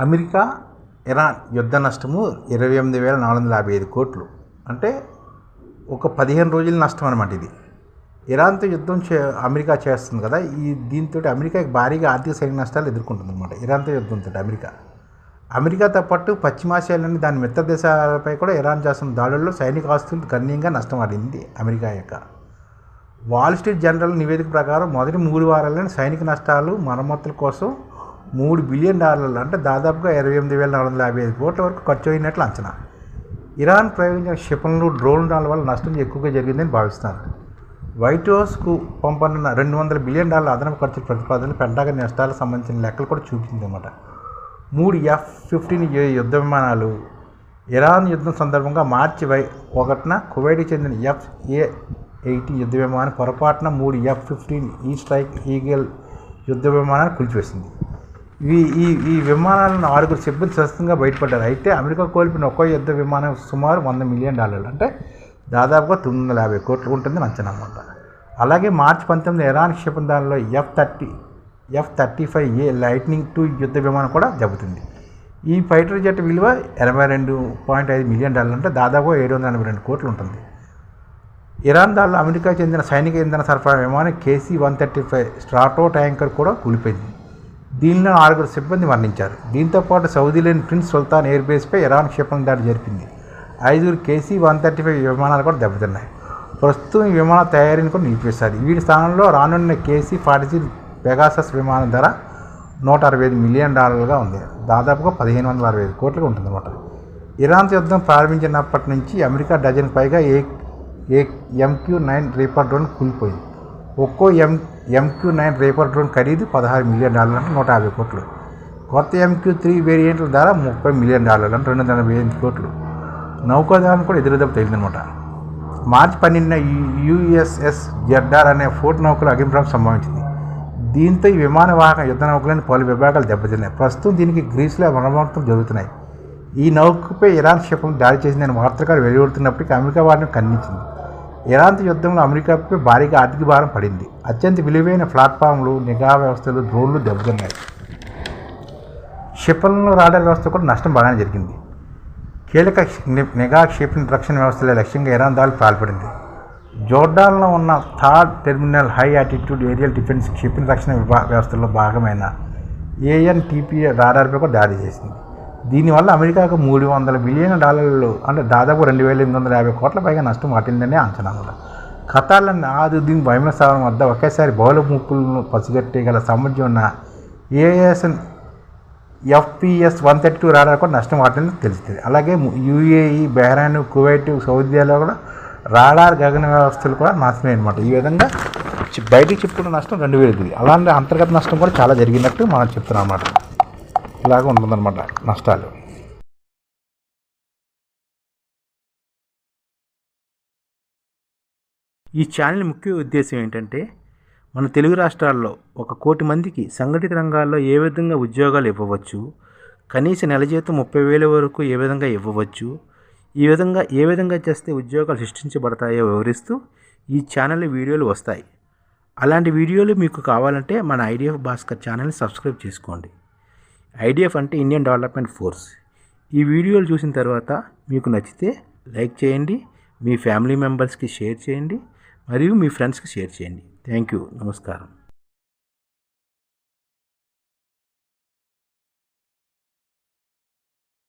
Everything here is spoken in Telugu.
అమెరికా ఇరాన్ యుద్ధ నష్టము 28,455 కోట్లు. అంటే ఒక 15 రోజుల నష్టం అనమాట ఇది. ఇరాన్తో యుద్ధం అమెరికా చేస్తుంది కదా, దీంతో అమెరికాకి భారీగా ఆర్థిక సైనిక నష్టాలు ఎదుర్కొంటుంది అనమాట. ఇరాన్తో యుద్ధంతో అమెరికాతో పాటు పశ్చిమాసియాలోని దాని మిత్ర దేశాలపై కూడా ఇరాన్ చేస్తున్న దాడుల్లో సైనిక ఆస్తులు గణనీయంగా నష్టం పడింది అమెరికా యొక్క. వాల్ స్ట్రీట్ జనరల్ నివేదిక ప్రకారం మొదటి 3 వారాల్లోని సైనిక నష్టాలు మరమ్మతుల కోసం $3 బిలియన్, అంటే దాదాపుగా 28,455 కోట్ల వరకు ఖర్చు అయినట్లు అంచనా. ఇరాన్ ప్రయోగించిన క్షిపణులు, డ్రోన్ల వల్ల నష్టం ఎక్కువగా జరిగిందని భావిస్తున్నారు. వైట్ హౌస్కు పంపనున్న $200 బిలియన్ అదనపు ఖర్చుల ప్రతిపాదనలు పెంటాగన్ నష్టాలకు సంబంధించిన లెక్కలు కూడా చూపించిందన్నమాట. 3 F-15 యుద్ధ విమానాలు ఇరాన్ యుద్ధం సందర్భంగా మార్చి 1న కువైట్కి చెందిన FA-80 యుద్ధ విమానం పొరపాటున 3 F-15 ఈ స్ట్రైక్ ఈగల్ యుద్ధ విమానాన్ని కూల్చివేసింది. ఈ విమానాలను 6 సిబ్బంది స్వస్థంగా బయటపడ్డారు. అయితే అమెరికా కోల్పోయిన ఒక్కో యుద్ధ విమానం సుమారు $100 మిలియన్, అంటే దాదాపుగా 950 కోట్లు ఉంటుందని అంచనా అన్నమాట. అలాగే మార్చి 19 ఇరాన్ క్షిపణిదానిలో F-35A లైట్నింగ్ II యుద్ధ విమానం కూడా దెబ్బతింది. ఈ ఫైటర్ జెట్ విలువ $82.5 మిలియన్, అంటే దాదాపు 782 కోట్లు ఉంటుంది. ఇరాన్ దానిలో అమెరికాకు చెందిన సైనిక ఇంధన సరఫరా విమానం KC-135 స్ట్రాటో ట్యాంకర్ కూడా కూలిపోయింది. దీనిలో 6 సిబ్బంది మరణించారు. దీంతోపాటు సౌదీలోని ప్రిన్స్ సుల్తాన్ ఎయిర్ బేస్పై ఇరాన్ క్షిపణి దాడి జరిపింది. 5 KC-135 విమానాలు కూడా దెబ్బతిన్నాయి. ప్రస్తుతం ఈ విమాన తయారీని కూడా నిలిపివేశారు. వీటి స్థానంలో రానున్న KC-46 పెగాసస్ విమానం ధర $165 మిలియన్ ఉంది, దాదాపుగా 1,565 కోట్లుగా ఉంటుందన్నమాట. ఇరాన్ యుద్ధం ప్రారంభించినప్పటి నుంచి అమెరికా డజన్ పైగా MQ-9 రీపర్ డ్రోన్ కూలిపోయింది. ఒక్కో MQ-9 రీపర్ డ్రోన్ ఖరీదు $16 మిలియన్, అంటే 150 కోట్లు. కొత్త MQ-3 వేరియంట్ల ధర $30 మిలియన్, అంటే 248 కోట్లు. నౌకాదళం కూడా ఎదురుదెబ్బ తగిలిందనమాట. మార్చి 12న USS జెడ్డార్ అనే ఫోర్ట్ నౌకలు అగ్నిప్రమాదం సంభవించింది. దీంతో ఈ విమాన వాహక యుద్ధ నౌకలోని పలు విభాగాలు దెబ్బతిన్నాయి. ప్రస్తుతం దీనికి గ్రీసులో మరమ్మతులు జరుగుతున్నాయి. ఈ నౌకపై ఇరాన్ క్షిపణి దాడి చేసిందని వార్తలు వెలువడుతున్నప్పటికీ అమెరికా వారిని ఖండించింది. ఇరాన్తో యుద్ధంలో అమెరికాపై భారీగా ఆర్థిక భారం పడింది. అత్యంత విలువైన ప్లాట్ఫామ్లు, నిఘా వ్యవస్థలు, డ్రోన్లు దెబ్బతిన్నాయి. క్షిపణుల రాడార్ వ్యవస్థ కూడా నష్టం బాగానే జరిగింది. కీలక నిఘా క్షిపణి రక్షణ వ్యవస్థల లక్ష్యంగా ఇరాన్ దాడులు పాల్పడింది. జోర్డాన్లో ఉన్న third terminal high altitude aerial defence క్షిపణి రక్షణ వ్యవస్థలో భాగమైన ANTP రాడార్పై కూడా దాడి చేసింది. దీనివల్ల అమెరికాకు $300 బిలియన్, అంటే దాదాపు 2,850 కోట్ల పైగా నష్టం వాటిందనే అంచనా. ఖతార్లోని ఆదుద్దీన్ విమానాశ్రయం వద్ద ఒకేసారి బహుళ ముప్పులను పసిగట్టేగల సామర్థ్యం ఉన్న AESA FPS-132 రాడార్ కూడా నష్టం వాటిందని తెలుస్తుంది. అలాగే UAE, బహ్రెయిన్, కువైట్, సౌదీలో కూడా రాడార్ గగన వ్యవస్థలు కూడా నాశనమే అనమాట. ఈ విధంగా బయటికి చెప్పుకున్న నష్టం 2,000. అలాంటి అంతర్గత నష్టం కూడా చాలా జరిగినట్టు మనం చెప్తున్నాం అన్నమాట. ఇలాగ ఉంటుందన్నమాట నష్టాలు. ఈ ఛానల్ ముఖ్య ఉద్దేశం ఏంటంటే, మన తెలుగు రాష్ట్రాల్లో 1 కోటి మందికి సంఘటిత రంగాల్లో ఏ విధంగా ఉద్యోగాలు ఇవ్వవచ్చు, కనీస నెల జీతం 30,000 వరకు ఏ విధంగా ఇవ్వవచ్చు, ఏ విధంగా చేస్తే ఉద్యోగాలు సృష్టించబడతాయో వివరిస్తూ ఈ ఛానల్ వీడియోలు వస్తాయి. అలాంటి వీడియోలు మీకు కావాలంటే మన IDF భాస్కర్ ఛానల్ని సబ్స్క్రైబ్ చేసుకోండి. IDF అంటే ఇండియన్ డెవలప్మెంట్ ఫోర్స్. ఈ వీడియోలు చూసిన తర్వాత మీకు నచ్చితే లైక్ చేయండి, మీ ఫ్యామిలీ మెంబర్స్కి షేర్ చేయండి, మరియు మీ ఫ్రెండ్స్కి షేర్ చేయండి. Thank you. నమస్కారం.